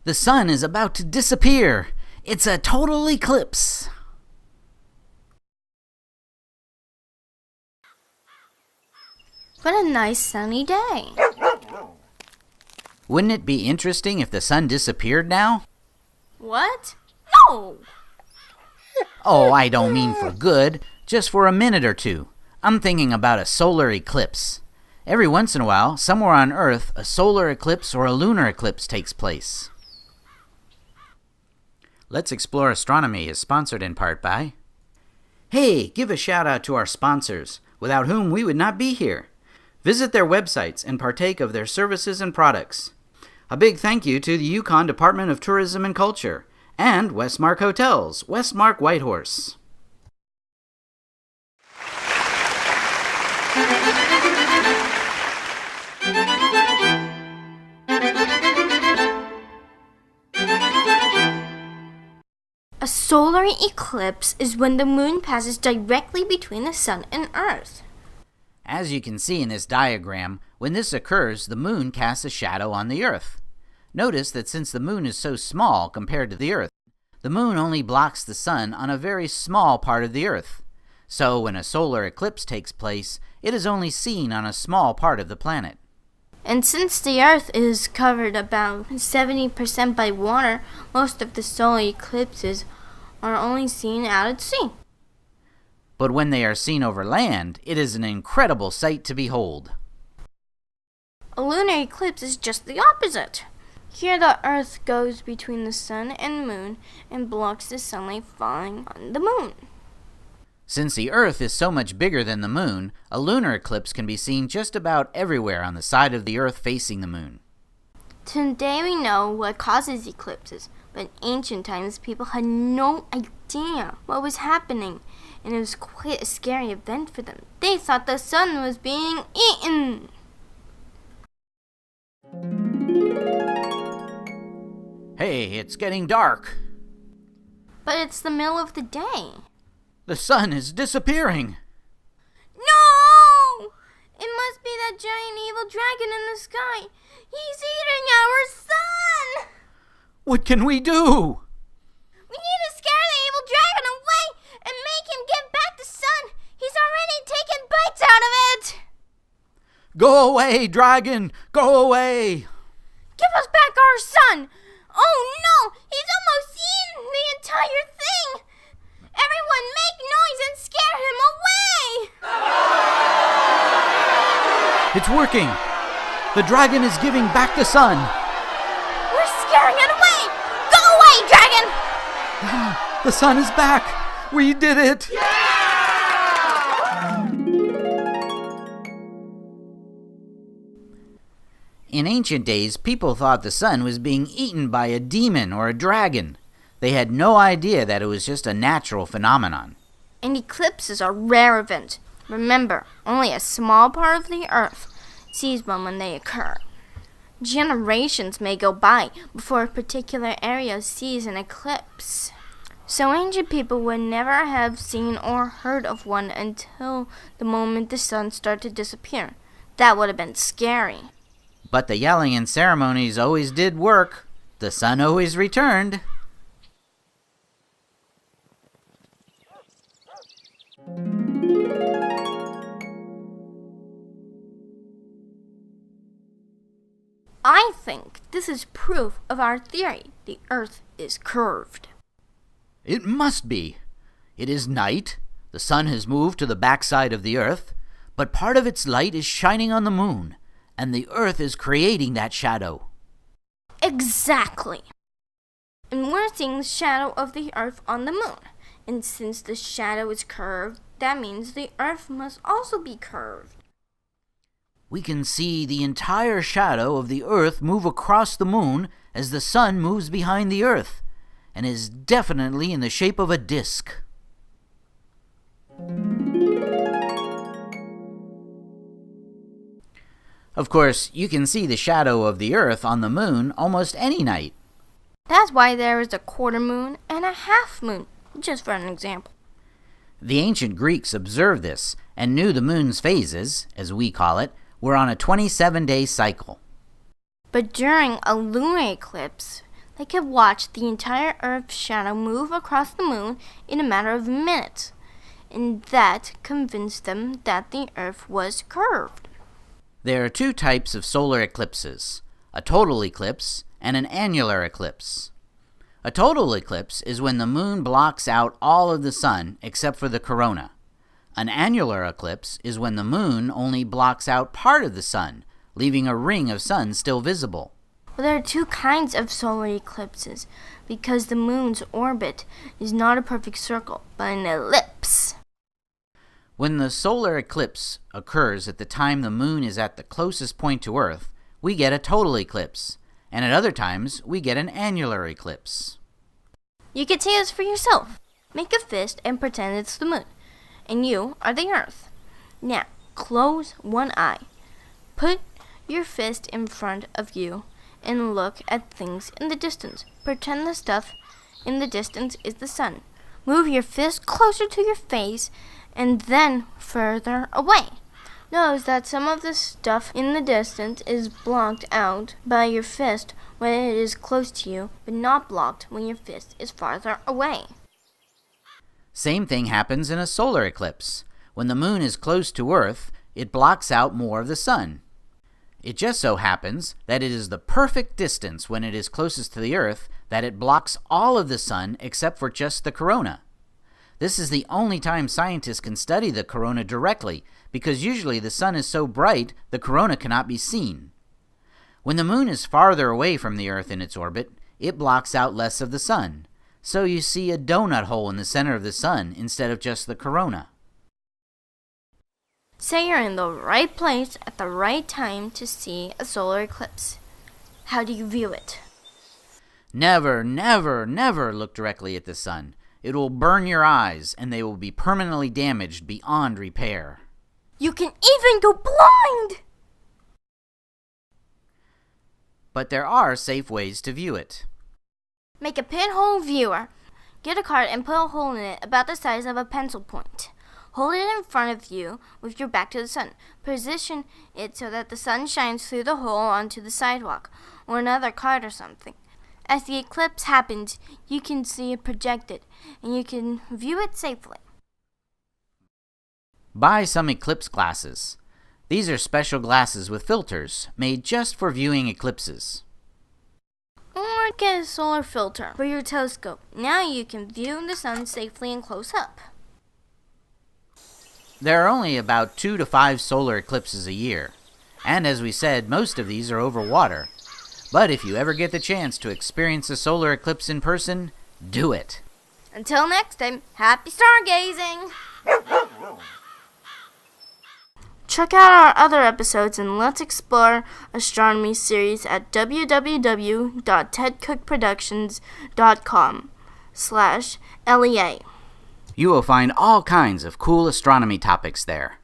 The sun is about to disappear. It's a total eclipse. What a nice sunny day. Wouldn't it be interesting if the sun disappeared now? What? No! Oh, I don't mean for good, just for a minute or two. I'm thinking about a solar eclipse. Every once in a while, somewhere on Earth, a solar eclipse or a lunar eclipse takes place. Let's Explore Astronomy is sponsored in part by... Hey, give a shout out to our sponsors, without whom we would not be here. Visit their websites and partake of their services and products. A big thank you to the Yukon Department of Tourism and Culture and Westmark Hotels, Westmark Whitehorse. A solar eclipse is when the moon passes directly between the sun and Earth. As you can see in this diagram, when this occurs, the moon casts a shadow on the Earth. Notice that since the moon is so small compared to the Earth, the moon only blocks the sun on a very small part of the Earth. So when a solar eclipse takes place, it is only seen on a small part of the planet. And since the Earth is covered about 70% by water, most of the solar eclipses are only seen out at sea. But when they are seen over land, it is an incredible sight to behold. A lunar eclipse is just the opposite. Here the Earth goes between the sun and moon and blocks the sunlight falling on the moon. Since the Earth is so much bigger than the moon, a lunar eclipse can be seen just about everywhere on the side of the Earth facing the moon. Today we know what causes eclipses, but in ancient times people had no idea what was happening, and it was quite a scary event for them. They thought the sun was being eaten. Hey, it's getting dark. But it's the middle of the day. The sun is disappearing. No! It must be that giant evil dragon in the sky. He's eating our sun! What can we do? We need to scare the evil dragon away and make him give back the sun. He's already taken bites out of it. Go away, dragon! Go away! Give us back our sun! Oh no! He's almost eaten the entire thing! Everyone make noise and scare him away! It's working! The dragon is giving back the sun! We're scaring it away! Go away, dragon! The sun is back! We did it! In ancient days, people thought the sun was being eaten by a demon or a dragon. They had no idea that it was just a natural phenomenon. And eclipses are a rare event. Remember, only a small part of the Earth sees one when they occur. Generations may go by before a particular area sees an eclipse. So ancient people would never have seen or heard of one until the moment the sun started to disappear. That would have been scary. But the yelling and ceremonies always did work. The sun always returned. I think this is proof of our theory. The Earth is curved. It must be. It is night. The sun has moved to the backside of the Earth, but part of its light is shining on the moon, and the Earth is creating that shadow. Exactly. And we're seeing the shadow of the Earth on the moon. And since the shadow is curved, that means the Earth must also be curved. We can see the entire shadow of the Earth move across the moon as the sun moves behind the Earth, and is definitely in the shape of a disk. Of course, you can see the shadow of the Earth on the moon almost any night. That's why there is a quarter moon and a half moon, just for an example. The ancient Greeks observed this and knew the moon's phases, as we call it, were on a 27-day cycle. But during a lunar eclipse, They could watch the entire Earth's shadow move across the moon in a matter of minutes, and that convinced them that the Earth was curved. There are two types of solar eclipses, a total eclipse and an annular eclipse. A total eclipse is when the moon blocks out all of the sun except for the corona. An annular eclipse is when the moon only blocks out part of the sun, leaving a ring of sun still visible. Well, there are two kinds of solar eclipses because the moon's orbit is not a perfect circle, but an ellipse. When the solar eclipse occurs at the time the moon is at the closest point to Earth, we get a total eclipse, and at other times we get an annular eclipse. You can see this for yourself. Make a fist and pretend it's the moon, and you are the Earth. Now, close one eye. Put your fist in front of you and look at things in the distance. Pretend the stuff in the distance is the sun. Move your fist closer to your face and then further away. Notice that some of the stuff in the distance is blocked out by your fist when it is close to you, but not blocked when your fist is farther away. Same thing happens in a solar eclipse. When the moon is close to Earth, it blocks out more of the sun. It just so happens that it is the perfect distance when it is closest to the Earth that it blocks all of the sun except for just the corona. This is the only time scientists can study the corona directly, because usually the sun is so bright the corona cannot be seen. When the moon is farther away from the Earth in its orbit, it blocks out less of the sun, so you see a donut hole in the center of the sun instead of just the corona. Say you're in the right place at the right time to see a solar eclipse. How do you view it? Never, never, never look directly at the sun. It will burn your eyes, and they will be permanently damaged beyond repair. You can even go blind! But there are safe ways to view it. Make a pinhole viewer. Get a card and put a hole in it about the size of a pencil point. Hold it in front of you with your back to the sun. Position it so that the sun shines through the hole onto the sidewalk or another card or something. As the eclipse happens, you can see it projected, and you can view it safely. Buy some eclipse glasses. These are special glasses with filters made just for viewing eclipses. Or get a solar filter for your telescope. Now you can view the sun safely and close up. There are only about 2 to 5 solar eclipses a year, and as we said, most of these are over water. But if you ever get the chance to experience a solar eclipse in person, do it. Until next time, happy stargazing! Check out our other episodes and let's explore astronomy series at www.tedcookproductions.com/LEA. You will find all kinds of cool astronomy topics there.